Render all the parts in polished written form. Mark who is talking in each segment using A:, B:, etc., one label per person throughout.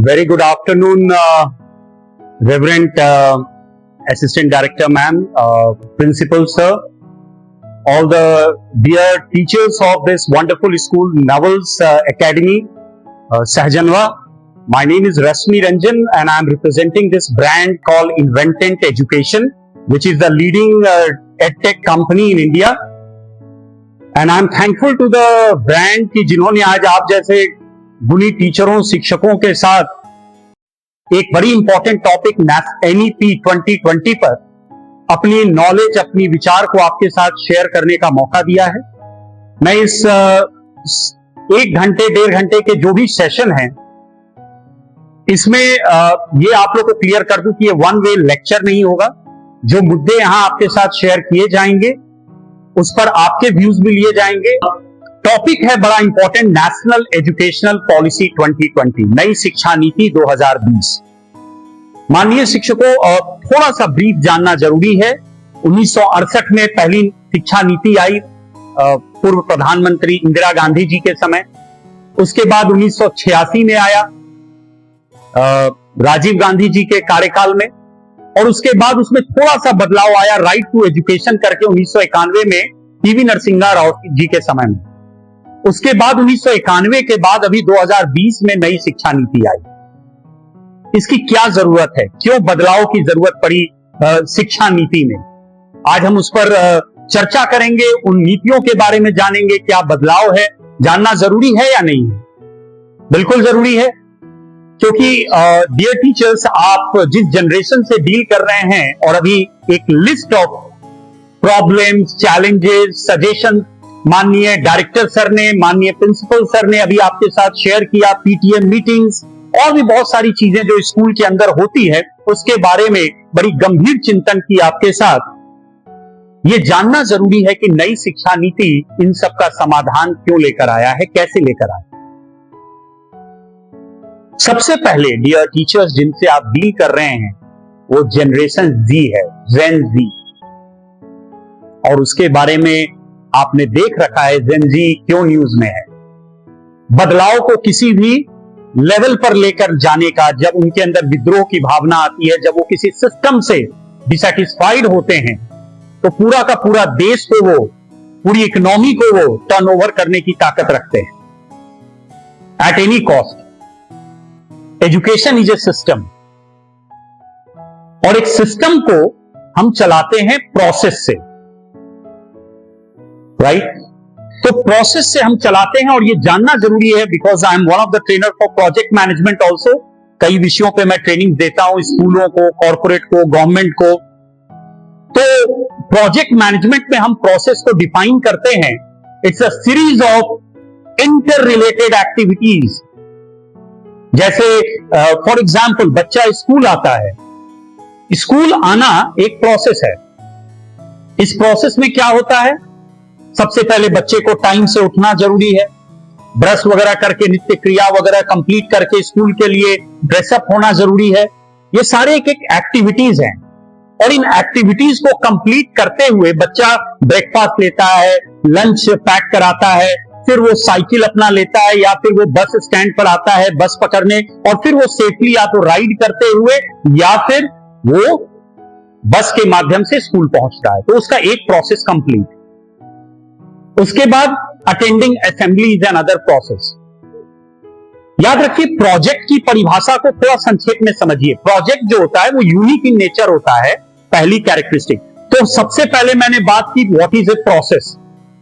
A: Very good afternoon, Reverend Assistant Director ma'am, Principal sir, all the dear teachers of this wonderful school, Novels Academy, Sahajanwa. My name is Rasmi Ranjan and I am representing this brand called Inventent Education, which is the leading edtech company in India. And I am thankful to the brand कि जिन्होंने आज आप जैसे गुणी टीचरों शिक्षकों के साथ एक बड़ी इंपॉर्टेंट टॉपिक NEP 2020 पर अपनी नॉलेज अपनी विचार को आपके साथ शेयर करने का मौका दिया है। मैं इस 1 घंटे 1.5 घंटे के जो भी सेशन हैं इसमें ये आप लोग को क्लियर कर दूं कि ये वन वे लेक्चर नहीं होगा। जो मुद्दे यहां आपके साथ शेयर किए जाएंगे उस पर आपके व्यूज भी लिए जाएंगे। टॉपिक है बड़ा इंपॉर्टेंट, नेशनल एजुकेशनल पॉलिसी 2020, नई शिक्षा नीति 2020। माननीय शिक्षकों, थोड़ा सा ब्रीफ जानना जरूरी है। 1968 में पहली शिक्षा नीति आई पूर्व प्रधानमंत्री इंदिरा गांधी जी के समय। उसके बाद 1986 में आया राजीव गांधी जी के कार्यकाल में, और उसके बाद उसमें थोड़ा सा बदलाव आया राइट टू एजुकेशन करके 1991 में पीवी नरसिम्हा राव जी के समय में। उसके बाद 1991 के बाद अभी 2020 में नई शिक्षा नीति आई। इसकी क्या जरूरत है, क्यों बदलाव की जरूरत पड़ी शिक्षा नीति में, आज हम उस पर चर्चा करेंगे। उन नीतियों के बारे में जानेंगे, क्या बदलाव है, जानना जरूरी है या नहीं। बिल्कुल जरूरी है, क्योंकि डियर टीचर्स, आप जिस जनरेशन से डील कर रहे हैं और अभी एक list of problems, challenges, suggestion माननीय डायरेक्टर सर ने, माननीय प्रिंसिपल सर ने अभी आपके साथ शेयर किया, पीटीएम मीटिंग्स और भी बहुत सारी चीजें जो स्कूल के अंदर होती है उसके बारे में बड़ी गंभीर चिंतन की आपके साथ। ये जानना जरूरी है कि नई शिक्षा नीति इन सब का समाधान क्यों लेकर आया है, कैसे लेकर आया। सबसे पहले डियर टीचर्स जिनसे आप डील कर रहे हैं वो जनरेशन जी है, जेन जी, और उसके बारे में आपने देख रखा है जेन जी क्यों न्यूज में है। बदलाव को किसी भी लेवल पर लेकर जाने का, जब उनके अंदर विद्रोह की भावना आती है, जब वो किसी सिस्टम से डिसैटिस्फाइड होते हैं तो पूरा का पूरा देश को वो, पूरी इकोनॉमी को वो टर्नओवर करने की ताकत रखते हैं at any cost. Education is a system, और एक सिस्टम को हम चलाते हैं प्रोसेस से, राइट? तो प्रोसेस से हम चलाते हैं, और ये जानना जरूरी है because I am one of the trainer for project management also. कई विषयों पे मैं ट्रेनिंग देता हूं स्कूलों को, कॉर्पोरेट को, गवर्नमेंट को। तो प्रोजेक्ट मैनेजमेंट में हम प्रोसेस को डिफाइन करते हैं, it's a series of inter related activities. जैसे फॉर एग्जाम्पल बच्चा स्कूल आता है, स्कूल आना एक प्रोसेस है। इस प्रोसेस में क्या होता है, सबसे पहले बच्चे को टाइम से उठना जरूरी है, ब्रश वगैरह करके नित्य क्रिया वगैरह कंप्लीट करके स्कूल के लिए ड्रेसअप होना जरूरी है। ये सारे एक एक एक्टिविटीज हैं, और इन एक्टिविटीज को कंप्लीट करते हुए बच्चा ब्रेकफास्ट लेता है, लंच पैक कराता है, फिर वो साइकिल अपना लेता है, या फिर वो बस स्टैंड पर आता है बस पकड़ने, और फिर वो सेफली या तो राइड करते हुए या फिर वो बस के माध्यम से स्कूल पहुंचता है। तो उसका एक प्रोसेस कंप्लीट। उसके बाद attending assemblies and other process. याद रखिए, प्रोजेक्ट की परिभाषा को थोड़ा संक्षेप में समझिए। प्रोजेक्ट जो होता है वो यूनिक इन नेचर होता है, पहली कैरेक्टरिस्टिक। तो सबसे पहले मैंने बात की व्हाट इज ए प्रोसेस।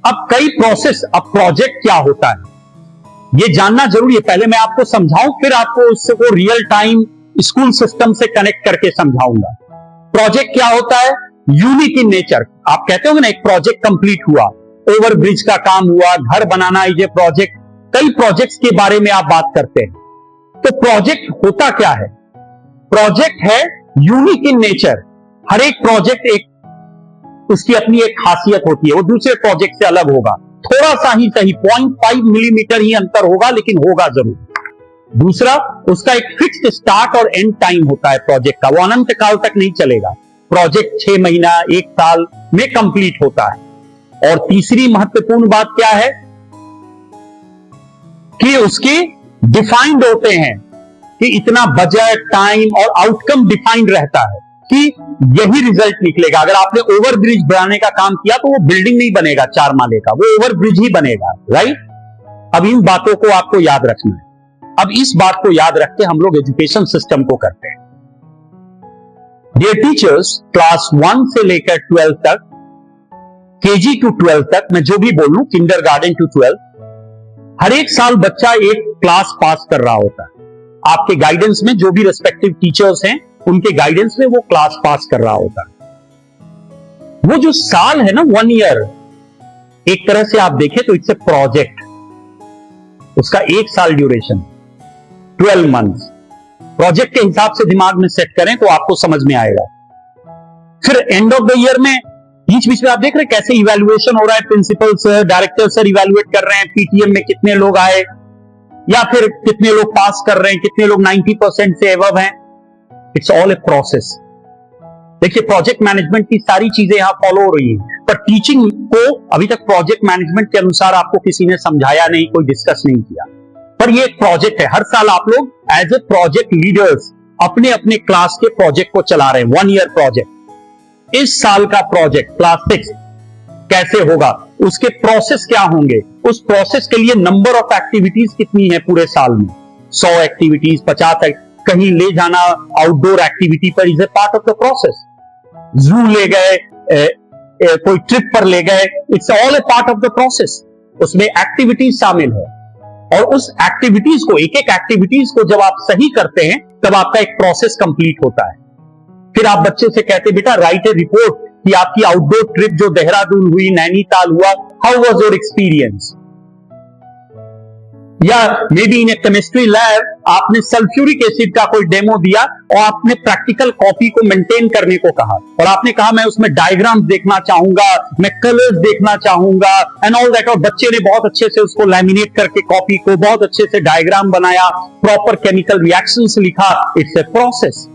A: अब कई प्रोसेस, अब प्रोजेक्ट क्या होता है ये जानना जरूरी है। पहले मैं आपको समझाऊं, फिर आपको उसको रियल टाइम स्कूल सिस्टम से कनेक्ट करके समझाऊंगा। प्रोजेक्ट क्या होता है, यूनिक इन नेचर। आप कहते होंगे ना, एक प्रोजेक्ट कंप्लीट हुआ, ओवर ब्रिज का काम हुआ, घर बनाना इज ए प्रोजेक्ट। कई प्रोजेक्ट्स के बारे में आप बात करते हैं। तो प्रोजेक्ट होता क्या है, प्रोजेक्ट है यूनिक इन नेचर। हर एक प्रोजेक्ट एक उसकी अपनी एक खासियत होती है, वो दूसरे प्रोजेक्ट से अलग होगा। थोड़ा सा ही सही 0.5 मिलीमीटर ही अंतर होगा, लेकिन होगा जरूर। दूसरा, उसका एक फिक्स्ड स्टार्ट और एंड टाइम होता है प्रोजेक्ट का, वो अनंत काल तक नहीं चलेगा। प्रोजेक्ट 6 महीना 1 साल में कंप्लीट होता है। और तीसरी महत्वपूर्ण बात क्या है कि उसके डिफाइंड होते हैं कि इतना बजट, टाइम और आउटकम डिफाइंड रहता है कि यही रिजल्ट निकलेगा। अगर आपने ओवर ब्रिज बनाने का काम किया तो वो बिल्डिंग नहीं बनेगा 4 माले का, वो ओवर ब्रिज ही बनेगा, राइट। अब इन बातों को आपको याद रखना है। अब इस बात को याद रख के हम लोग एजुकेशन सिस्टम को करते हैं। डियर टीचर्स, क्लास 1 से लेकर 12 तक, केजी टू 12 तक, मैं जो भी बोलूं, किंडरगार्टन टू 12, हर एक साल बच्चा एक क्लास पास कर रहा होता है। आपके गाइडेंस में जो भी रेस्पेक्टिव टीचर्स हैं, उनके गाइडेंस में वो क्लास पास कर रहा होता है। वो जो साल है ना, 1 ईयर, एक तरह से आप देखें तो इट्स ए प्रोजेक्ट। उसका 1 साल ड्यूरेशन, 12 मंथ्स। प्रोजेक्ट के हिसाब से दिमाग में सेट करें तो आपको समझ में आएगा। फिर एंड ऑफ द ईयर में, बीच बीच में आप देख रहे हैं कैसे इवैल्यूएशन हो रहा है, principal sir, director sir evaluate कर रहे हैं, पीटीएम में कितने लोग आए या फिर कितने लोग पास कर रहे हैं, कितने लोग 90% से एबव हैं। It's all a process. देखिए, प्रोजेक्ट मैनेजमेंट की सारी चीजें यहां फॉलो हो रही हैं, पर टीचिंग को अभी तक प्रोजेक्ट मैनेजमेंट के अनुसार आपको किसी ने समझाया नहीं, कोई डिस्कस नहीं किया। पर ये एक प्रोजेक्ट है। हर साल आप लोग एज ए प्रोजेक्ट लीडर्स अपने अपने क्लास के प्रोजेक्ट को चला रहे हैं, 1 ईयर प्रोजेक्ट। इस साल का प्रोजेक्ट क्लास 6 कैसे होगा, उसके प्रोसेस क्या होंगे, उस प्रोसेस के लिए नंबर ऑफ एक्टिविटीज कितनी है पूरे साल में, 100 एक्टिविटीज, 50, कहीं ले जाना आउटडोर एक्टिविटी पर, is a part of the process. जू ले गए, कोई ट्रिप पर ले गए, it's all A part of the process. उसमें एक्टिविटीज शामिल है और उस एक्टिविटीज को, एक एक एक्टिविटीज को जब आप सही करते हैं तब आपका एक प्रोसेस कंप्लीट होता है। फिर आप बच्चे से कहते बेटा राइट ए रिपोर्ट कि आपकी आउटडोर ट्रिप जो देहरादून हुई, नैनीताल हुआ, हाउ वाज योर एक्सपीरियंस। या maybe in a chemistry lab आपने सल्फ्यूरिक एसिड का कोई डेमो दिया और आपने प्रैक्टिकल कॉपी को मेंटेन करने को कहा और आपने कहा मैं उसमें डायग्राम्स देखना चाहूंगा, मैं कलर्स देखना चाहूंगा एंड ऑल दैट, और बच्चे ने बहुत अच्छे से उसको लैमिनेट करके कॉपी को बहुत अच्छे से डायग्राम बनाया, प्रॉपर केमिकल रिएक्शंस लिखा। It's a process.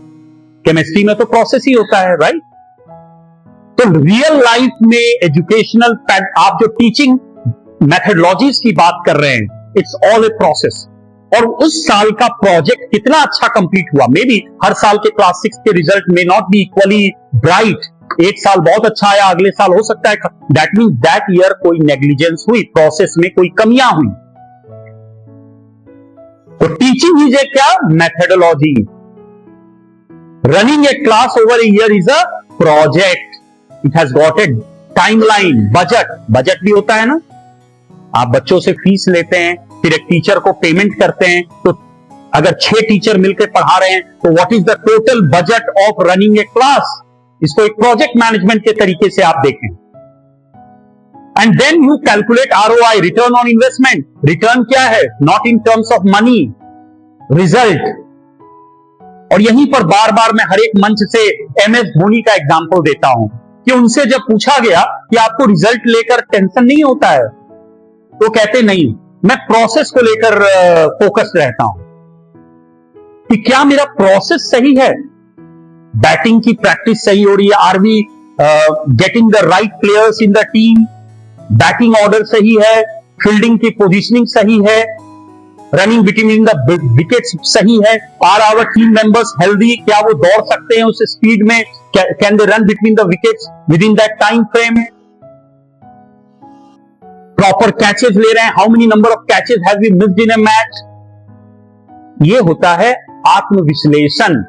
A: केमिस्ट्री में तो प्रोसेस ही होता है, राइट। तो रियल लाइफ में एजुकेशनल, आप जो टीचिंग मेथडोलॉजीज की बात कर रहे हैं, इट्स ऑल ए प्रोसेस। और उस साल का प्रोजेक्ट कितना अच्छा कंप्लीट हुआ, मे बी हर साल के क्लास 6 के रिजल्ट में नॉट बी इक्वली ब्राइट। एक साल बहुत अच्छा आया, अगले साल हो सकता है, दैट मीन्स दैट ईयर कोई नेग्लिजेंस हुई, प्रोसेस में कोई कमियां हुई। तो टीचिंग इज ए क्या, methodology. Running a class over a year is a project. It has got a timeline, budget भी होता है ना। आप बच्चों से फीस लेते हैं, फिर एक टीचर को पेमेंट करते हैं, तो अगर 6 टीचर मिलकर पढ़ा रहे हैं तो what is the total budget of running a class. इसको एक प्रोजेक्ट मैनेजमेंट के तरीके से आप देखें। And then you calculate ROI, return on investment. Return क्या है, not in terms of money, result. और यहीं पर बार बार मैं हर एक मंच से MS धोनी का एग्जांपल देता हूं कि उनसे जब पूछा गया कि आपको रिजल्ट लेकर टेंशन नहीं होता है, तो कहते नहीं, मैं प्रोसेस को लेकर फोकस्ड रहता हूं कि क्या मेरा प्रोसेस सही है, बैटिंग की प्रैक्टिस सही हो रही है, are we getting the right players in the team, batting order सही है, फील्डिंग की पोजीशनिंग सही है, रनिंग बिटवीन द विकेट्स सही है, are our team members healthy, क्या वो दौड़ सकते हैं उस स्पीड में, can they run between the wickets within that time frame, proper catches ले रहे हैं, how many number of catches have we missed in a match. ये होता है आत्मविश्लेषण।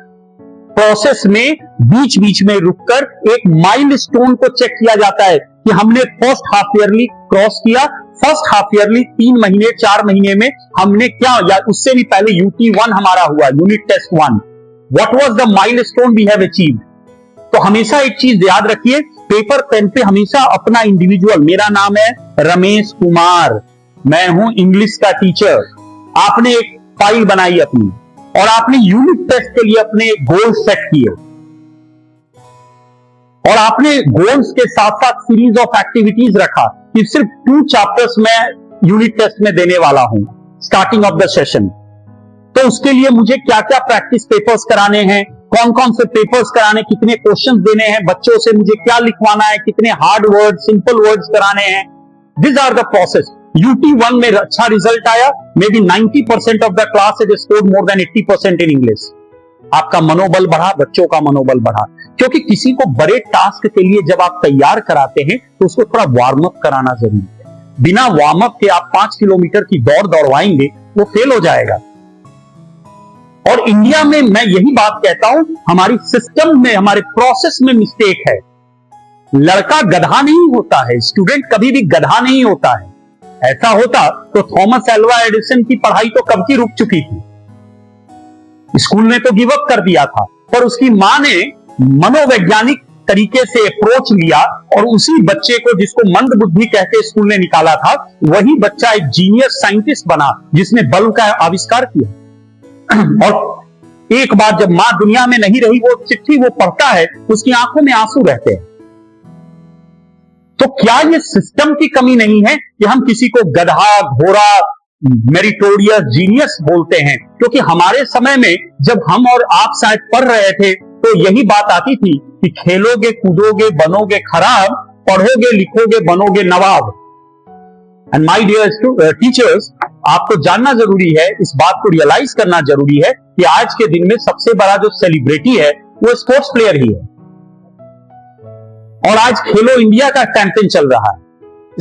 A: प्रोसेस में बीच बीच में रुककर एक माइलस्टोन को चेक किया जाता है कि हमने फर्स्ट हाफ ईयरली क्रॉस किया, फर्स्ट हाफ ईयरली 3 महीने 4 महीने में हमने क्या, या उससे भी पहले UT1 हमारा हुआ, unit test 1, what was the milestone we have achieved. तो हमेशा एक चीज याद रखिए, पेपर पेन पे हमेशा अपना इंडिविजुअल, मेरा नाम है रमेश कुमार, मैं हूं इंग्लिश का टीचर, आपने एक फाइल बनाई अपनी और आपने यूनिट टेस्ट के लिए अपने गोल सेट किए और आपने गोल्स के साथ साथ सीरीज ऑफ एक्टिविटीज रखा कि सिर्फ 2 चैप्टर्स में यूनिट टेस्ट में देने वाला हूं स्टार्टिंग ऑफ द सेशन। तो उसके लिए मुझे क्या क्या प्रैक्टिस पेपर्स कराने हैं, कौन कौन से पेपर्स कराने, कितने क्वेश्चंस देने हैं, बच्चों से मुझे क्या लिखवाना है, कितने हार्ड वर्ड, सिंपल वर्ड्स कराने हैं। This are the process. UT1 में अच्छा रिजल्ट आया, may be 90% of the class is scored more than 80% in English. आपका मनोबल बढ़ा, बच्चों का मनोबल बढ़ा, क्योंकि किसी को बड़े टास्क के लिए जब आप तैयार कराते हैं तो उसको थोड़ा वार्म अप कराना जरूरी है। बिना वार्म अप के आप 5 किलोमीटर की दौड़ दौड़वाएंगे, वो फेल हो जाएगा। और इंडिया में मैं यही बात कहता हूं, हमारी सिस्टम में, हमारे प्रोसेस में मिस्टेक है। लड़का गधा नहीं होता है, स्टूडेंट कभी भी गधा नहीं होता है। ऐसा होता तो थॉमस एल्वा एडिसन की पढ़ाई तो कब की रुक चुकी थी। स्कूल ने तो गिव अप कर दिया था, पर उसकी मां ने मनोवैज्ञानिक तरीके से अप्रोच लिया और उसी बच्चे को, जिसको मंद बुद्धि कहते स्कूल ने निकाला था, वही बच्चा एक जीनियस साइंटिस्ट बना जिसने बल्ब का आविष्कार किया। और एक बार जब मां दुनिया में नहीं रही, वो चिट्ठी वो पढ़ता है, उसकी आंखों में आंसू रहते हैं। तो क्या ये सिस्टम की कमी नहीं है कि हम किसी को गधा, घोड़ा, मेरिटोरियस, जीनियस बोलते हैं? क्योंकि हमारे समय में जब हम और आप शायद पढ़ रहे थे तो यही बात आती थी कि खेलोगे, कूदोगे, बनोगे खराब, पढ़ोगे, लिखोगे, बनोगे नवाब। एंड माय डियर टीचर्स, आपको जानना जरूरी है, इस बात को रियलाइज करना जरूरी है कि आज के दिन में सबसे बड़ा जो सेलिब्रिटी है वो स्पोर्ट्स प्लेयर ही है। और आज खेलो इंडिया का कैंपेन चल रहा है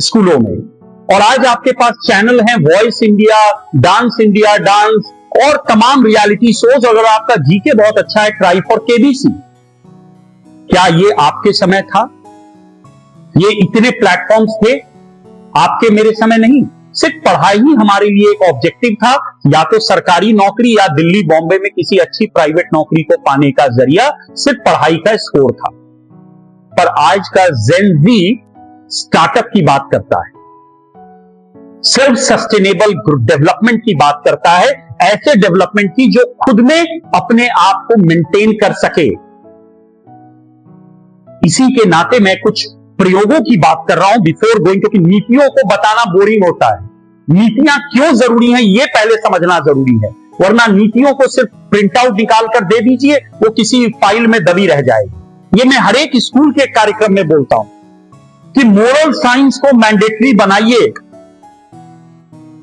A: स्कूलों में, और आज आपके पास चैनल हैं, वॉइस इंडिया, डांस और तमाम रियलिटी शोज। अगर आपका जीके बहुत अच्छा है, ट्राई फॉर केबीसी। क्या ये आपके समय था? ये इतने प्लेटफॉर्म्स थे? आपके मेरे समय नहीं। सिर्फ पढ़ाई ही हमारे लिए एक ऑब्जेक्टिव था, या तो सरकारी नौकरी या दिल्ली बॉम्बे में किसी अच्छी प्राइवेट नौकरी को पाने का जरिया सिर्फ पढ़ाई का स्कोर था। पर आज का जेन ज़ी स्टार्टअप की बात करता है, सिर्फ सस्टेनेबल डेवलपमेंट की बात करता है, ऐसे डेवलपमेंट की जो खुद में अपने आप को मेंटेन कर सके। इसी के नाते मैं कुछ प्रयोगों की बात कर रहा हूं बिफोर गोइंग, क्योंकि नीतियों को बताना बोरिंग होता है। नीतियां क्यों जरूरी हैं ये पहले समझना जरूरी है, वरना नीतियों को सिर्फ प्रिंट आउट निकाल कर दे दीजिए, वो किसी फाइल में दबी रह जाएगी। ये मैं हर एक स्कूल के कार्यक्रम में बोलता हूं कि मोरल साइंस को मैंडेटरी बनाइए,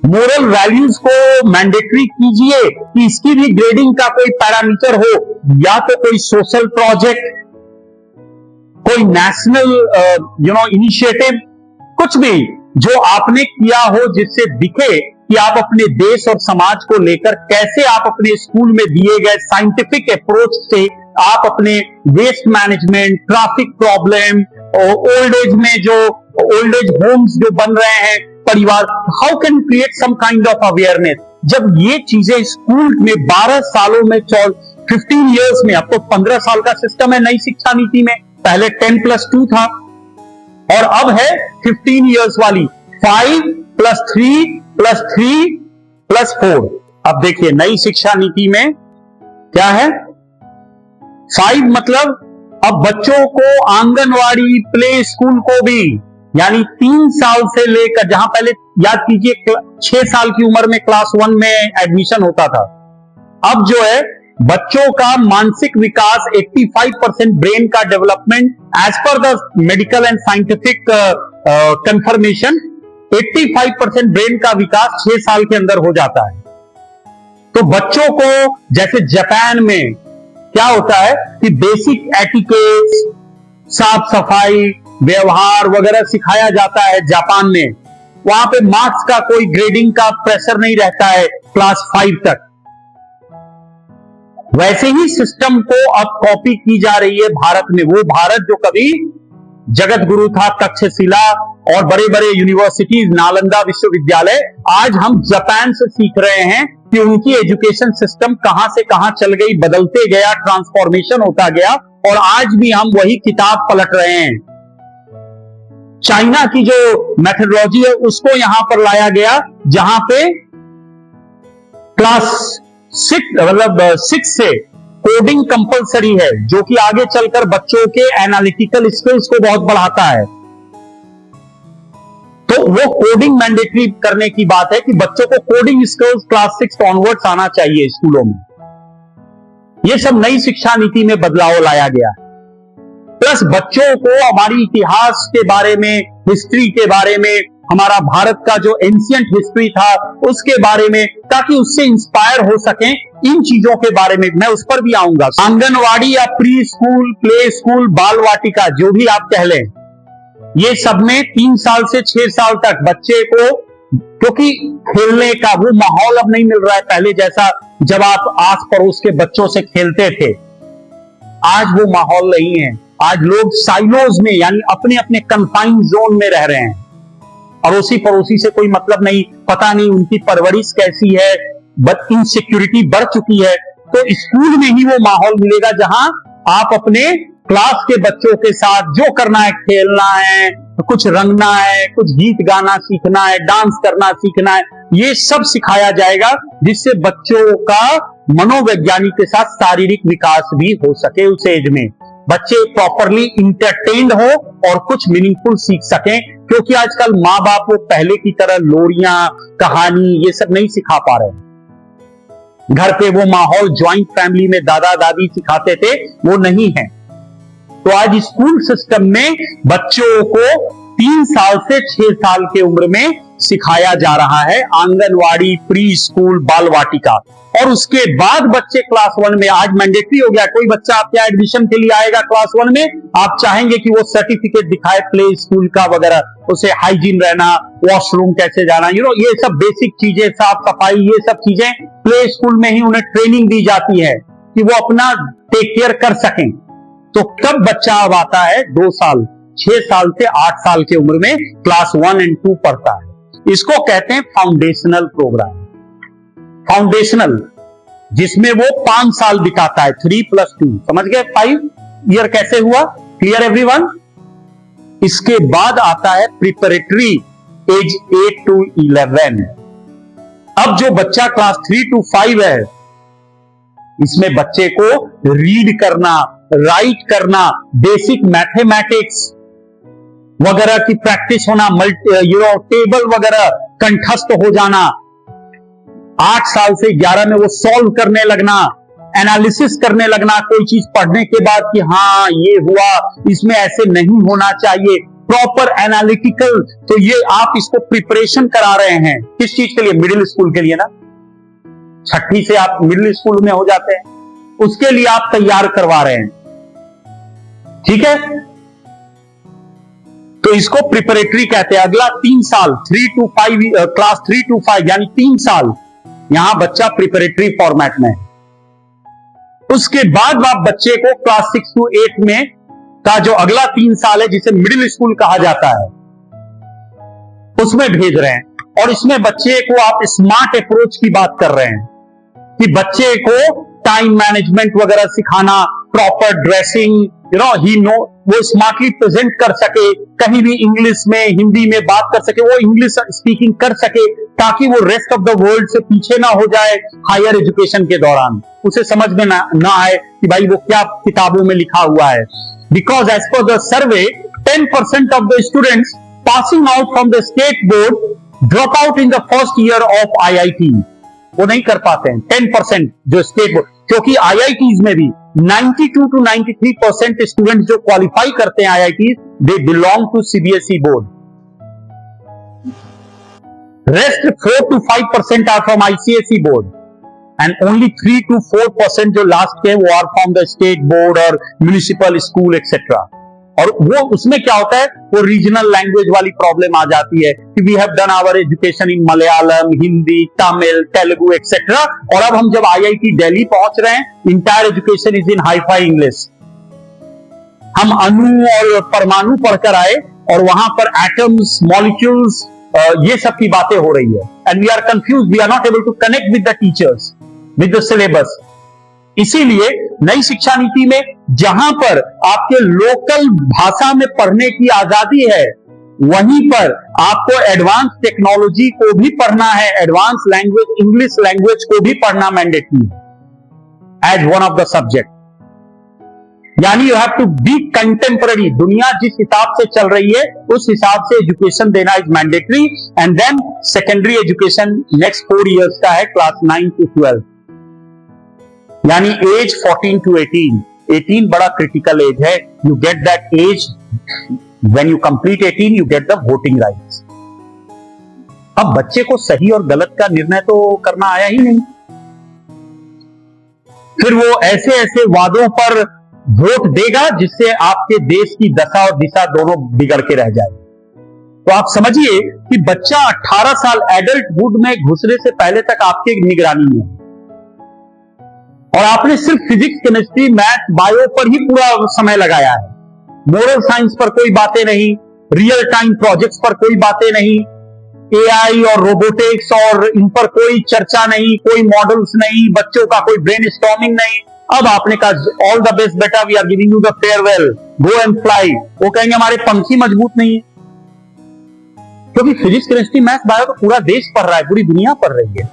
A: मोरल वैल्यूज को मैंडेटरी कीजिए, कि इसकी भी ग्रेडिंग का कोई पैरामीटर हो, या तो कोई सोशल प्रोजेक्ट, कोई नेशनल इनिशिएटिव, कुछ भी जो आपने किया हो जिससे दिखे कि आप अपने देश और समाज को लेकर कैसे आप अपने स्कूल में दिए गए साइंटिफिक अप्रोच से आप अपने waste management, traffic problem, old age में जो ओल्ड एज होम्स जो बन रहे हैं, परिवार, how can create some kind of awareness. जब ये चीजें स्कूल में 12 सालों में 15 इयर्स में, अब तो 15 साल का सिस्टम है नई शिक्षा नीति में, पहले 10+2 था और अब है 15 इयर्स वाली 5+3+3+4। अब देखिए नई शिक्षा नीति में क्या है, 5 मतलब अब बच्चों को आंगनवाड़ी, प्ले स्कूल को भी, यानी 3 साल से लेकर, जहां पहले याद कीजिए 6 साल की उम्र में क्लास 1 में एडमिशन होता था, अब जो है बच्चों का मानसिक विकास 85% ब्रेन का development as per the medical and scientific confirmation, 85% brain का विकास 6 साल के अंदर हो जाता है। तो बच्चों को, जैसे जापान में क्या होता है कि बेसिक एटिकेट्स, साफ सफाई, व्यवहार वगैरह सिखाया जाता है जापान में, वहां पे मार्क्स का कोई ग्रेडिंग का प्रेशर नहीं रहता है क्लास 5 तक। वैसे ही सिस्टम को अब कॉपी की जा रही है भारत में। वो भारत जो कभी जगत गुरु था, तक्षशिला और बड़े बड़े यूनिवर्सिटीज, नालंदा विश्वविद्यालय, आज हम जापान से सीख रहे हैं कि उनकी एजुकेशन सिस्टम कहां से कहां चल गई, बदलते गया, ट्रांसफॉर्मेशन होता गया, और आज भी हम वही किताब पलट रहे हैं। चाइना की जो मेथोडोलॉजी है उसको यहां पर लाया गया, जहां पे क्लास 6 से कोडिंग कंपलसरी है, जो कि आगे चलकर बच्चों के एनालिटिकल स्किल्स को बहुत बढ़ाता है। तो वो कोडिंग मैंडेटरी करने की बात है कि बच्चों को कोडिंग स्किल्स क्लास 6 ऑनवर्ड्स आना चाहिए स्कूलों में। ये सब नई शिक्षा नीति में बदलाव लाया गया। प्लस बच्चों को हमारी इतिहास के बारे में, हिस्ट्री के बारे में, हमारा भारत का जो एंशियंट हिस्ट्री था उसके बारे में, ताकि उससे इंस्पायर हो सके इन चीजों के बारे में। मैं उस पर भी आऊंगा। आंगनवाड़ी या प्री स्कूल, प्ले स्कूल, बाल वाटिका, जो भी आप कह लें, ये सब में 3 साल से 6 साल तक बच्चे को, क्योंकि खेलने का वो माहौल अब नहीं मिल रहा है पहले जैसा, जब आप आस पड़ोस के बच्चों से खेलते थे। आज वो माहौल नहीं है। आज लोग साइलोज में, यानी अपने अपने कन्फाइन जोन में रह रहे हैं। अड़ोसी पड़ोसी से कोई मतलब नहीं, पता नहीं उनकी परवरिश कैसी है, बट इनसिक्योरिटी बढ़ चुकी है। तो स्कूल में ही वो माहौल मिलेगा जहां आप अपने क्लास के बच्चों के साथ जो करना है, खेलना है, कुछ रंगना है, कुछ गीत गाना सीखना है, डांस करना सीखना है, ये सब सिखाया जाएगा, जिससे बच्चों का मनोवैज्ञानिक के साथ शारीरिक विकास भी हो सके। उस एज में बच्चे प्रॉपरली इंटरटेन्ड हो और कुछ मीनिंगफुल सीख सकें, क्योंकि आजकल माँ बाप वो पहले की तरह लोरियां, कहानी, ये सब नहीं सिखा पा रहे। घर पे वो माहौल ज्वाइंट फैमिली में दादा दादी सिखाते थे, वो नहीं है। तो आज स्कूल सिस्टम में बच्चों को 3 साल से 6 साल की उम्र में सिखाया जा रहा है आंगनवाड़ी, प्री स्कूल, बाल वाटिका। और उसके बाद बच्चे क्लास 1 में, आज मैंडेटरी हो गया, कोई बच्चा आपके एडमिशन के लिए आएगा क्लास 1 में, आप चाहेंगे कि वो सर्टिफिकेट दिखाए प्ले स्कूल का वगैरह, उसे हाइजीन रहना, वॉशरूम कैसे जाना, ये सब बेसिक चीजें, साफ सफाई, ये सब चीजें प्ले स्कूल में ही उन्हें ट्रेनिंग दी जाती है कि वो अपना टेक केयर कर सकें। तो कब बच्चा अब आता है 2 साल, 6 साल से 8 साल की उम्र में क्लास 1 और 2 पढ़ता है। इसको कहते हैं फाउंडेशनल प्रोग्राम। फाउंडेशनल, जिसमें वो 5 साल बिताता है, 3 + 2, समझ गए 5 ईयर कैसे हुआ? Clear everyone? इसके बाद आता है प्रिपरेटरी, एज 8 to 11। अब जो बच्चा क्लास 3 to 5 है, इसमें बच्चे को रीड करना, राइट करना, बेसिक मैथमेटिक्स वगैरह की प्रैक्टिस होना, टेबल वगैरह कंठस्थ हो जाना। 8 साल से 11 में वो सॉल्व करने लगना, एनालिसिस करने लगना कोई चीज पढ़ने के बाद कि हाँ ये हुआ, इसमें ऐसे नहीं होना चाहिए, प्रॉपर एनालिटिकल। तो ये आप इसको प्रिपरेशन करा रहे हैं किस चीज के लिए? मिडिल स्कूल के लिए ना। 6ठी से आप मिडिल स्कूल में हो जाते हैं, उसके लिए आप तैयार करवा रहे हैं, ठीक है? तो इसको प्रिपरेटरी कहते हैं। अगला 3 साल, 3 to 5, क्लास 3 to 5 यानी 3 साल, यहां बच्चा प्रिपरेटरी फॉर्मेट में। उसके बाद आप बच्चे को क्लास 6 to 8 में का जो अगला 3 साल है, जिसे मिडिल स्कूल कहा जाता है, उसमें भेज रहे हैं। और इसमें बच्चे को आप स्मार्ट अप्रोच की बात कर रहे हैं कि बच्चे को टाइम मैनेजमेंट वगैरह सिखाना, प्रॉपर ड्रेसिंग, वो स्मार्टली प्रेजेंट कर सके, कहीं भी इंग्लिश में, हिंदी में बात कर सके, वो इंग्लिश स्पीकिंग कर सके, ताकि वो रेस्ट ऑफ द वर्ल्ड से पीछे ना हो जाए हायर एजुकेशन के दौरान। उसे समझ में ना आए कि भाई वो क्या किताबों में लिखा हुआ है। Because as per the survey 10% of the students passing out from the state board drop out in the first year of IIT। वो नहीं कर पाते हैं 10% जो स्टेट बोर्ड, क्योंकि IITs में भी 92 to 93% स्टूडेंट जो क्वालिफाई करते हैं IITs, they belong to CBSE बोर्ड। Rest 4 to 5% are from ICSE board, and only 3 to 4% जो लास्ट के वो are from the state board और म्युनिसिपल स्कूल एक्सेट्रा। और वो उसमें क्या होता है, वो रीजनल लैंग्वेज वाली प्रॉब्लम आ जाती है कि we have done our education in Malayalam, Hindi, Tamil, Telugu etcetera, और अब हम जब IIT दिल्ली पहुंच रहे हैं, entire education is in hi-fi English. हम अणु और परमाणु पढ़कर आए और वहां पर एटम्स, मॉलिक्यूल्स, ये सब की बातें हो रही है, and we are confuse, we are not able to connect with the teachers, with the syllabus. इसीलिए नई शिक्षा नीति में जहां पर आपके लोकल भाषा में पढ़ने की आजादी है, वहीं पर आपको एडवांस टेक्नोलॉजी को भी पढ़ना है, एडवांस लैंग्वेज, इंग्लिश लैंग्वेज को भी पढ़ना mandatory as one of the subject. यानी you have to be contemporary, दुनिया जिस हिसाब से चल रही है उस हिसाब से एजुकेशन देना is mandatory. And then secondary education next 4 years का है, क्लास 9 to 12, यानी एज 14 to 18। 18 बड़ा क्रिटिकल एज है। You get that age when you complete 18, you get the voting rights. अब बच्चे को सही और गलत का निर्णय तो करना आया ही नहीं, फिर वो ऐसे ऐसे वादों पर वोट देगा जिससे आपके देश की दशा और दिशा दोनों बिगड़ के रह जाए। तो आप समझिए कि बच्चा 18 साल एडल्टहुड में घुसने से पहले तक आपके निगरानी में है, और आपने सिर्फ फिजिक्स, केमिस्ट्री, मैथ, बायो पर ही पूरा समय लगाया है। मोरल साइंस पर कोई बातें नहीं, रियल टाइम प्रोजेक्ट्स पर कोई बातें नहीं, एआई और रोबोटिक्स और इन पर कोई चर्चा नहीं, कोई मॉडल्स नहीं, बच्चों का कोई ब्रेन स्टॉर्मिंग नहीं। अब आपने कहा ऑल द बेस्ट बेटा, we are giving you the farewell, go and fly. वो कहेंगे हमारे पंखी मजबूत नहीं है, क्योंकि फिजिक्स, केमिस्ट्री, मैथ, बायो तो पूरा देश पढ़ रहा है, पूरी दुनिया पढ़ रही है।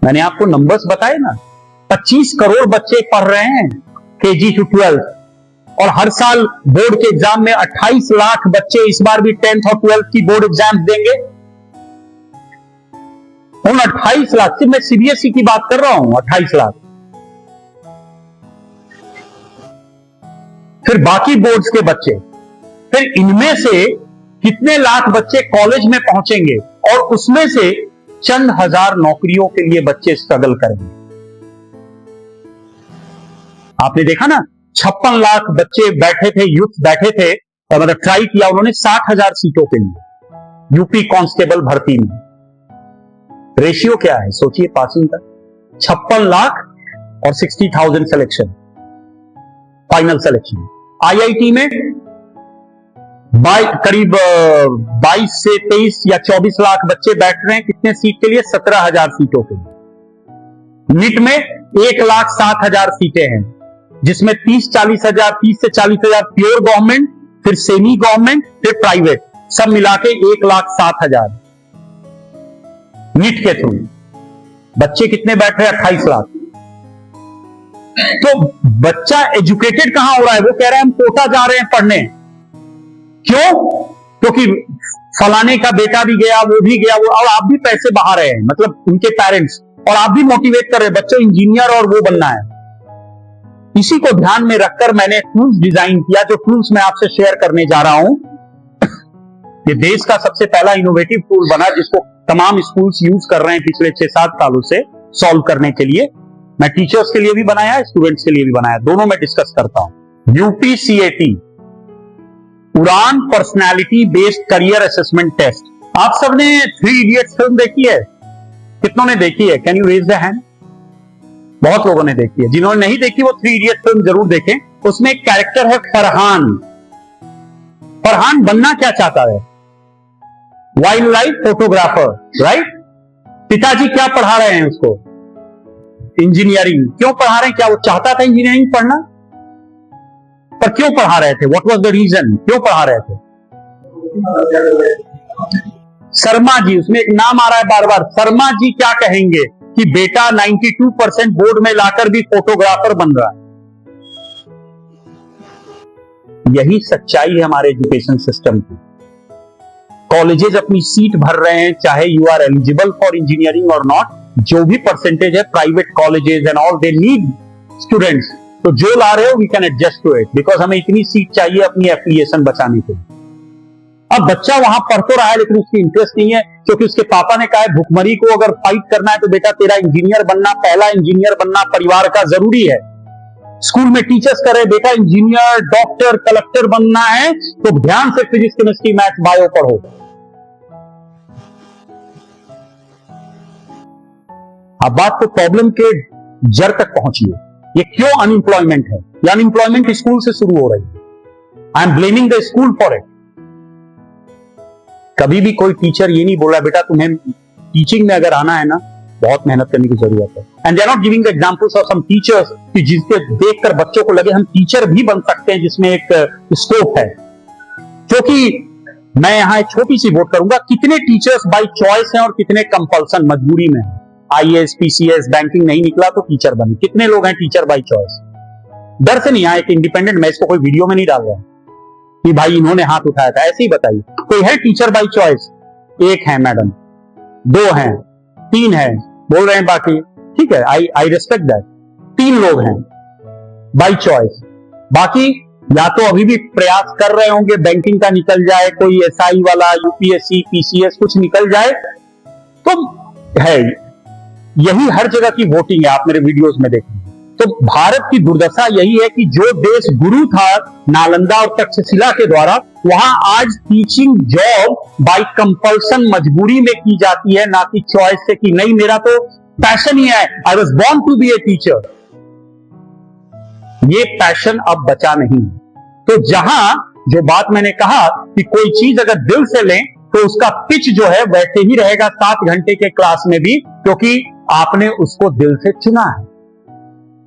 A: मैंने आपको नंबर्स बताए ना, 25 करोड़ बच्चे पढ़ रहे हैं केजी टू 12, और हर साल बोर्ड के एग्जाम में 28 लाख बच्चे इस बार भी 10th और 12th की बोर्ड एग्जाम देंगे। उन 28 लाख, सिर्फ मैं सीबीएसई की बात कर रहा हूं, 28 लाख। फिर बाकी बोर्ड्स के बच्चे, फिर इनमें से कितने लाख बच्चे कॉलेज में पहुंचेंगे, और उसमें से चंद हजार नौकरियों के लिए बच्चे स्ट्रगल करेंगे। आपने देखा ना, 56 लाख बच्चे बैठे थे, यूथ बैठे थे, और मतलब ट्राई किया उन्होंने 60,000 सीटों के लिए यूपी कांस्टेबल भर्ती में। रेशियो क्या है सोचिए पासिंग का, 56 लाख और 60,000 सिलेक्शन, फाइनल सिलेक्शन। आईआईटी में करीब 22 से 23 या 24 लाख बच्चे बैठ रहे हैं, कितने सीट के लिए? 17,000 सीटों के लिए। नीट में 1,07,000 सीटें हैं, जिसमें 30-40,000, 30 से 40,000 प्योर गवर्नमेंट, फिर सेमी गवर्नमेंट, फिर प्राइवेट, सब मिला के 1,07,000 नीट के थ्रू। बच्चे कितने बैठ रहे हैं? 28 लाख। तो बच्चा एजुकेटेड कहां हो रहा है? वो कह रहे हैं हम कोटा जा रहे हैं पढ़ने। क्यों? क्योंकि फलाने का बेटा भी गया, वो भी गया, वो, और आप भी पैसे बहा रहे हैं, मतलब उनके पेरेंट्स, और आप भी मोटिवेट कर रहे हैं बच्चों इंजीनियर और वो बनना है। इसी को ध्यान में रखकर मैंने टूल्स डिजाइन किया, जो टूल्स मैं आपसे शेयर करने जा रहा हूं। ये देश का सबसे पहला इनोवेटिव टूल बना, जिसको तमाम स्कूल्स यूज कर रहे हैं पिछले 6-7 सालों से सॉल्व करने के लिए। मैं टीचर्स के लिए भी बनाया, स्टूडेंट्स के लिए भी बनाया, दोनों में डिस्कस करता हूं। UPCAT, Udaan personality based career assessment test. आप सबने 3 इडियट्स फिल्म देखी है? कितनों ने देखी है? Can you raise the hand? बहुत लोगों ने देखी है। जिन्होंने नहीं देखी वो 3 इडियट फिल्म जरूर देखें। उसमें एक कैरेक्टर है फरहान। फरहान बनना क्या चाहता है? Wild life photographer, right? पिताजी क्या पढ़ा रहे हैं उसको? इंजीनियरिंग। क्यों पढ़ा रहे हैं? क्या वो चाहता था इंजीनियरिंग पढ़ना? पर क्यों पढ़ा रहे थे? What was the reason? क्यों पढ़ा रहे थे? शर्मा जी, उसमें एक नाम आ रहा है बार बार, शर्मा जी क्या कहेंगे कि बेटा 92% बोर्ड में लाकर भी फोटोग्राफर बन रहा है। यही सच्चाई है हमारे एजुकेशन सिस्टम की। कॉलेजेस अपनी सीट भर रहे हैं, चाहे you are eligible for engineering और नॉट। जो भी परसेंटेज है, private colleges and all, they need students. तो जो ला रहे हो we can adjust to it, because हमें इतनी सीट चाहिए अपनी एफिलिएशन बचाने के लिए। अब बच्चा वहां पढ़ तो रहा है, लेकिन उसकी इंटरेस्ट नहीं है, क्योंकि उसके पापा ने कहा है भुखमरी को अगर फाइट करना है तो बेटा तेरा इंजीनियर बनना, पहला इंजीनियर बनना परिवार का जरूरी है। स्कूल में टीचर्स कह रहे बेटा इंजीनियर, डॉक्टर, कलेक्टर बनना है, तो ध्यान से फिजिक्स, केमिस्ट्री, मैथ, बायो पढ़ो। अब बात तो प्रॉब्लम के जड़ तक पहुंची है। ये क्यों अनएम्प्लॉयमेंट है? ये अनएम्प्लॉयमेंट स्कूल से शुरू हो रही है। I am blaming the school for it. कभी भी कोई टीचर ये नहीं बोला बेटा तुम्हें टीचिंग में अगर आना है ना, बहुत मेहनत करने की जरूरत है। And they are not giving the examples of some teachers कि जिसके देखकर बच्चों को लगे हम टीचर भी बन सकते हैं, जिसमें एक स्कोप है। क्योंकि मैं यहां एक छोटी सी वोट करूंगा, कितने टीचर्स बाय चॉइस हैं और कितने कंपल्सन, मजबूरी में हैं। आईएएस, पीसीएस, बैंकिंग नहीं निकला तो टीचर बने। कितने लोग हैं टीचर बाय चॉइस? डर से नहीं, एक इंडिपेंडेंट, मैं इसको कोई वीडियो में नहीं डाल रहा कि भाई इन्होंने हाथ उठाया था, ऐसे ही बताइए। कोई है टीचर बाय चॉइस? एक है मैडम, 2 हैं, 3 हैं, बोल रहे हैं बाकी, ठीक है, आई रिस्पेक्ट दैट। 3 लोग हैं बाय चॉइस, बाकी या तो अभी भी प्रयास कर रहे होंगे बैंकिंग का निकल जाए, कोई एसआई वाला, यूपीएससी, पीसीएस कुछ निकल जाए तो है। यही हर जगह की वोटिंग है, आप मेरे वीडियोस में देखेंगे। तो भारत की दुर्दशा यही है कि जो देश गुरु था नालंदा और तक्षशिला के द्वारा, वहां आज टीचिंग जॉब बाय कंपल्सन, मजबूरी में की जाती है, ना कि चॉइस से कि नहीं मेरा तो पैशन ही है, I was born to be a teacher. ये पैशन अब बचा नहीं। तो जहां जो बात मैंने कहा कि कोई चीज अगर दिल से लें तो उसका पिच जो है वैसे ही रहेगा 7 घंटे के क्लास में भी, क्योंकि आपने उसको दिल से चुना है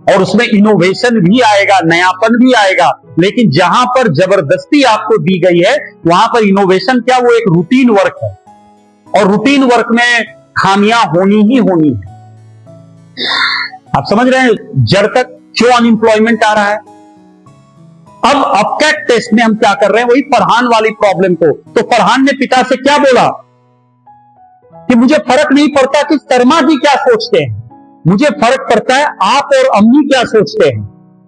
A: और उसमें इनोवेशन भी आएगा, नयापन भी आएगा। लेकिन जहां पर जबरदस्ती आपको दी गई है वहां पर इनोवेशन क्या, वो एक रूटीन वर्क है और रूटीन वर्क में खामियां होनी ही होनी है। आप समझ रहे हैं जड़ तक क्यों अनएम्प्लॉयमेंट आ रहा है। अब अपकैट टेस्ट में हम क्या कर रहे हैं, वही फरहान वाली प्रॉब्लम को। तो फरहान ने पिता से क्या बोला कि मुझे फर्क नहीं पड़ता कि शर्मा जी क्या सोचते हैं, मुझे फर्क पड़ता है आप और अम्मी क्या सोचते हैं,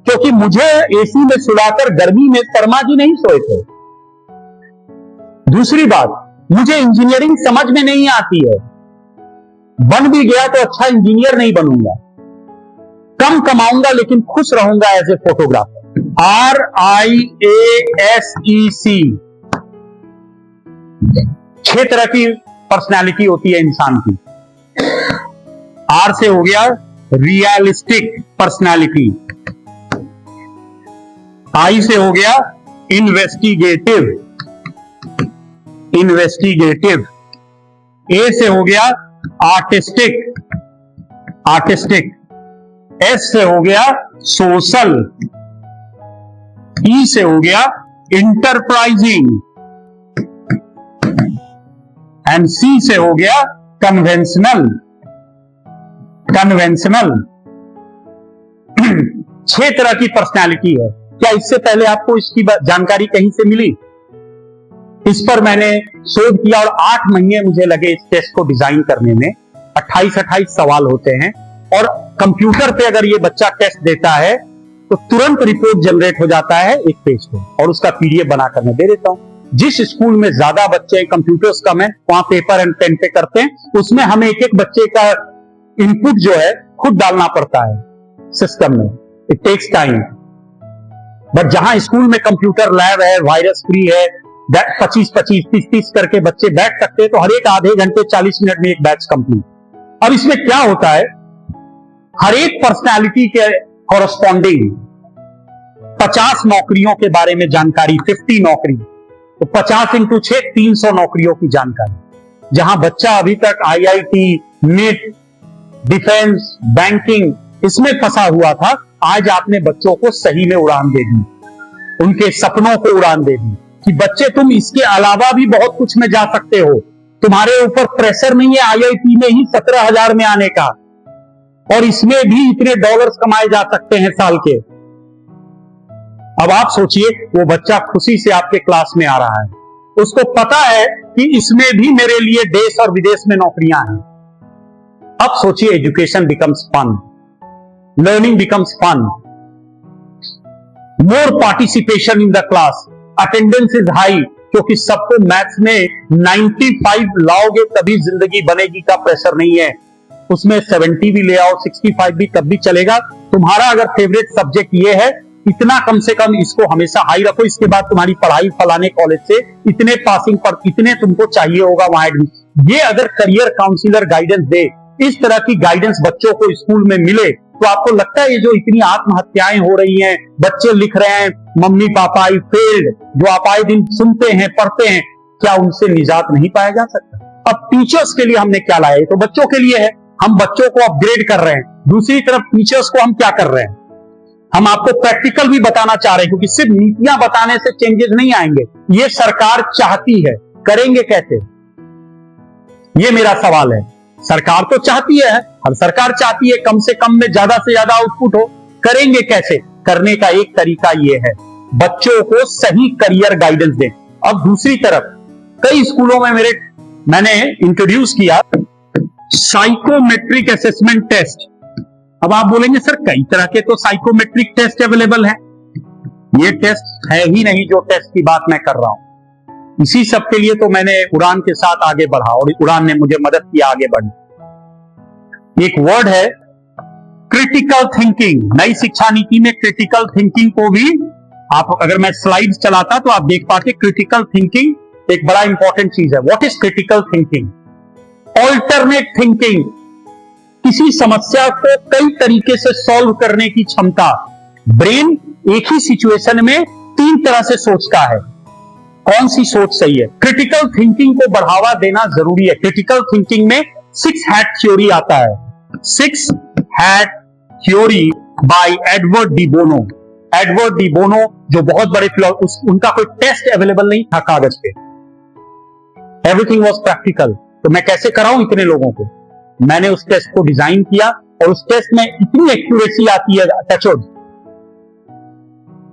A: क्योंकि मुझे एसी में सुलाकर गर्मी में शर्मा जी नहीं सोए थे। दूसरी बात, मुझे इंजीनियरिंग समझ में नहीं आती है, बन भी गया तो अच्छा इंजीनियर नहीं बनूंगा, कम कमाऊंगा लेकिन खुश रहूंगा एज ए फोटोग्राफर। RIASEC 6 तरह की पर्सनालिटी होती है इंसान की। R से हो गया रियलिस्टिक पर्सनालिटी, I से हो गया इन्वेस्टिगेटिव, A से हो गया आर्टिस्टिक, S से हो गया सोशल, E से हो गया इंटरप्राइजिंग एंड C से हो गया कन्वेंशनल। 6 तरह की पर्सनालिटी है। क्या इससे पहले आपको इसकी जानकारी कहीं से मिली? इस पर मैंने शोध किया और 8 महीने मुझे लगे इस टेस्ट को डिजाइन करने में। 28 सवाल होते हैं और कंप्यूटर पे अगर ये बच्चा टेस्ट देता है तो तुरंत रिपोर्ट जनरेट हो जाता है एक पेज पे, और उसका पीडीएफ बनाकर मैं दे देता हूं। जिस स्कूल में ज्यादा बच्चे कंप्यूटर्स कम है वहां पेपर एंड पेन पे करते हैं, उसमें हमें एक बच्चे का इनपुट जो है खुद डालना पड़ता है सिस्टम में, इट टेक्स टाइम। बट जहां स्कूल में कंप्यूटर लैब है, वायरस फ्री है, 25, 30 करके बच्चे बैठ सकते हैं, तो हर एक आधे घंटे 40 मिनट में एक बैच कंप्लीट। अब इसमें क्या होता है, हर एक पर्सनालिटी के कॉरस्पॉन्डिंग 50 नौकरियों के बारे में जानकारी, 50 नौकरी, तो 50 × 6 300 नौकरियों की जानकारी। जहां बच्चा अभी तक IIT, नीट, डिफेंस, बैंकिंग इसमें फंसा हुआ था, आज आपने बच्चों को सही में उड़ान दे दी, उनके सपनों को उड़ान दे दी कि बच्चे तुम इसके अलावा भी बहुत कुछ में जा सकते हो, तुम्हारे ऊपर प्रेशर नहीं है IIT में ही 17,000 में आने का, और इसमें भी इतने डॉलर्स कमाए जा सकते हैं साल के। अब आप सोचिए, वो बच्चा खुशी से आपके क्लास में आ रहा है, उसको पता है कि इसमें भी मेरे लिए देश और विदेश में नौकरियां हैं। अब सोचिए, education becomes fun, learning becomes fun, more participation in the class, attendance is high, क्योंकि सबको मैथ्स में 95 लाओगे तभी जिंदगी बनेगी का प्रेशर नहीं है, उसमें 70 भी ले आओ, 65 भी तब भी चलेगा। तुम्हारा अगर फेवरेट सब्जेक्ट ये है, इतना कम से कम इसको हमेशा हाई रखो, इसके बाद तुम्हारी पढ़ाई फलाने कॉलेज से इतने पासिंग पर इतने तुमको चाहिए होगा वहां एडमिशन। ये अगर करियर काउंसिलर गाइडेंस दे, इस तरह की गाइडेंस बच्चों को स्कूल में मिले, तो आपको लगता है ये जो इतनी आत्महत्याएं हो रही हैं, बच्चे लिख रहे हैं मम्मी पापा आई फेल्ड, जो आप आए दिन सुनते हैं पढ़ते हैं, क्या उनसे निजात नहीं पाया जा सकता? अब टीचर्स के लिए हमने क्या लाया, तो बच्चों के लिए है, हम बच्चों को अपग्रेड कर रहे हैं। दूसरी तरफ टीचर्स को हम क्या कर रहे हैं, हम आपको प्रैक्टिकल भी बताना चाह रहे हैं, क्योंकि सिर्फ नीतियां बताने से चेंजेस नहीं आएंगे, ये सरकार चाहती है, करेंगे कैसे, ये मेरा सवाल है। सरकार तो चाहती है, हर सरकार चाहती है कम से कम में ज्यादा से ज्यादा आउटपुट हो, करेंगे कैसे? करने का एक तरीका यह है, बच्चों को सही करियर गाइडेंस दें। अब दूसरी तरफ कई स्कूलों में मैंने इंट्रोड्यूस किया साइकोमेट्रिक असेसमेंट टेस्ट। अब आप बोलेंगे सर कई तरह के तो साइकोमेट्रिक टेस्ट अवेलेबल है, ये टेस्ट है ही नहीं जो टेस्ट की बात मैं कर रहा हूं। इसी सब के लिए तो मैंने उड़ान के साथ आगे बढ़ा और उड़ान ने मुझे मदद किया आगे बढ़ने। एक वर्ड है क्रिटिकल थिंकिंग। नई शिक्षा नीति में क्रिटिकल थिंकिंग को भी आप, अगर मैं स्लाइड्स चलाता तो आप देख पाते, क्रिटिकल थिंकिंग एक बड़ा इंपॉर्टेंट चीज है। What is critical thinking? Alternate thinking, किसी समस्या को कई तरीके से सॉल्व करने की क्षमता। ब्रेन एक ही सिचुएशन में 3 तरह से सोचता है। कौन सी सोच सही है? क्रिटिकल थिंकिंग को बढ़ावा देना जरूरी है। क्रिटिकल थिंकिंग में 6 हैट थ्योरी आता है। 6 hat theory by Edward de Bono. Edward de Bono जो बहुत बड़े उनका कोई टेस्ट अवेलेबल नहीं था कागज पे, एवरीथिंग वाज प्रैक्टिकल। तो मैं कैसे कराऊं इतने लोगों को? मैंने उस टेस्ट को डिजाइन किया और उस टेस्ट में इतनी एक्यूरेसी आती है टचवुड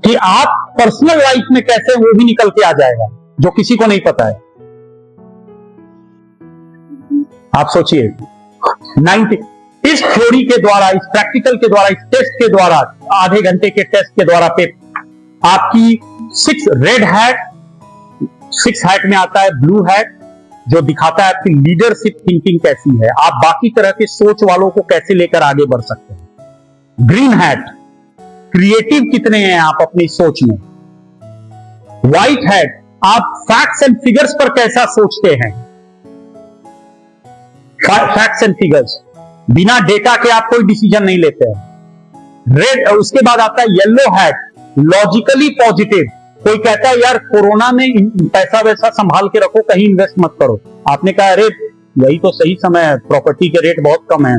A: कि आप पर्सनल लाइफ में कैसे वो भी निकल के आ जाएगा जो किसी को नहीं पता है। आप सोचिए 90 इस थ्योरी के द्वारा, इस प्रैक्टिकल के द्वारा, इस टेस्ट के द्वारा, आधे घंटे के टेस्ट के द्वारा पे आपकी 6 रेड हैट, 6 हैट में आता है ब्लू हैट जो दिखाता है आपकी लीडरशिप थिंकिंग कैसी है, आप बाकी तरह के सोच वालों को कैसे लेकर आगे बढ़ सकते हैं। ग्रीन हैट, क्रिएटिव कितने हैं आप अपनी सोच में। व्हाइट हैट, आप फैक्ट्स एंड फिगर्स पर कैसा सोचते हैं। फैक्ट्स एंड फिगर्स, बिना डेटा के आप कोई डिसीजन नहीं लेते हैं। रेड, उसके बाद आता है येलो हैट, लॉजिकली पॉजिटिव। कोई कहता है यार कोरोना में पैसा वैसा संभाल के रखो, कहीं इन्वेस्ट मत करो। आपने कहा अरे यही तो सही समय है, प्रॉपर्टी के रेट बहुत कम है।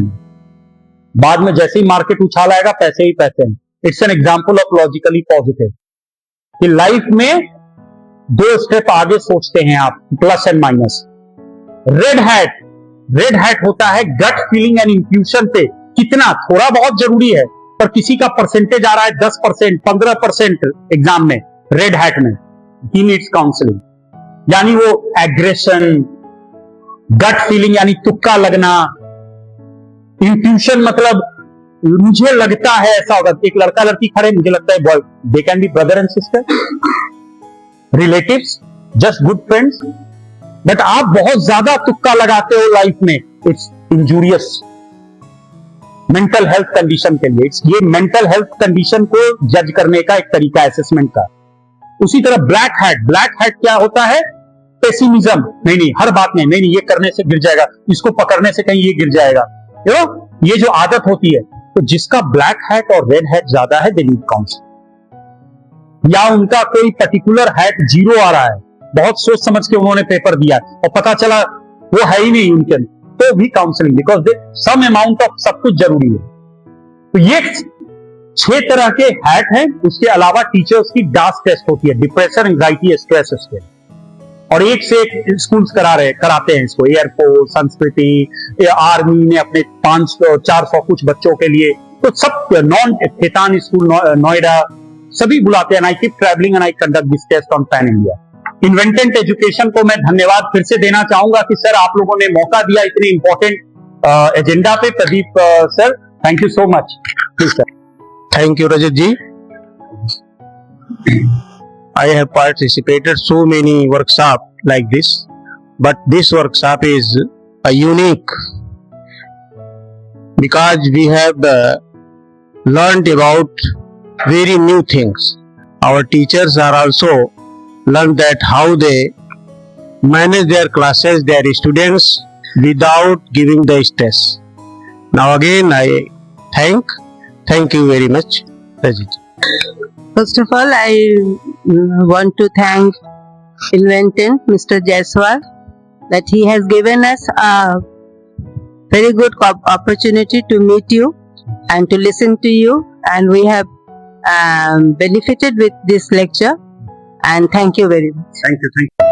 A: बाद में जैसे ही मार्केट उछाल आएगा पैसे ही पैसे हैं। It's an example of logically positive कि लाइफ में 2 स्टेप आगे सोचते हैं आप, plus and minus. Red hat, red hat होता है गट फीलिंग एंड इंट्यूशन पे। कितना थोड़ा बहुत जरूरी है, पर किसी का परसेंटेज आ रहा है 10%, 15% एग्जाम में, रेड हैट में, ही नीड्स काउंसलिंग। यानी वो एग्रेशन, गट फीलिंग यानी तुक्का लगना, इंट्यूशन मतलब मुझे लगता है ऐसा होगा। एक लड़का लड़की खड़े, मुझे लगता है boy, they can be brother and sister, relatives, just good friends, but आप बहुत ज्यादा तुक्का लगाते हो लाइफ में, it's injurious mental health condition के लिए। ये मेंटल हेल्थ कंडीशन को जज करने का एक तरीका है असेसमेंट का। उसी तरह ब्लैक हैट, ब्लैक हैट क्या होता है? पेसिमिज्म, नहीं हर बात में नहीं ये करने से गिर जाएगा, इसको पकड़ने से कहीं ये गिर जाएगा, ये जो आदत होती है। तो जिसका ब्लैक हैट और रेड हैट ज्यादा है, दे नीड काउंसलिंग। या उनका कोई पर्टिकुलर हैट 0 आ रहा है, बहुत सोच समझ के उन्होंने पेपर दिया और पता चला वो है ही नहीं उनके, तो भी counselling, because they some amount of सब कुछ जरूरी है। तो ये 6 तरह के हैट हैं। उसके अलावा टीचर्स की डास टेस्ट होती है, डिप्रेशन, एंजाइटी, स्ट्रेस स्केल, और एक से एक स्कूल्स कराते हैं इसको। एयरफोर्स, संस्कृति, आर्मी ने अपने 500-400 कुछ बच्चों के लिए, तो सब नॉन खेतान स्कूल नोएडा सभी बुलाते हैं। I keep travelling and I conduct this test on pan India. इन्वेंटेंट एजुकेशन को मैं धन्यवाद फिर से देना चाहूंगा कि सर आप लोगों ने मौका दिया इतने इंपॉर्टेंट एजेंडा पे। Pradeep sir, thank you so much. Please sir.
B: Thank you, Rajat ji. I have participated so many workshops like this, but this workshop is unique because we have learned about very new things. Our teachers are also learned that how they manage their classes, their students without giving the stress. Now again, I thank you very much, Rajat.
C: First of all, I want to thank Inventent Mr. Jaiswal that he has given us a very good opportunity to meet you and to listen to you, and we have benefited with this lecture, and thank you very much.
A: Thank you.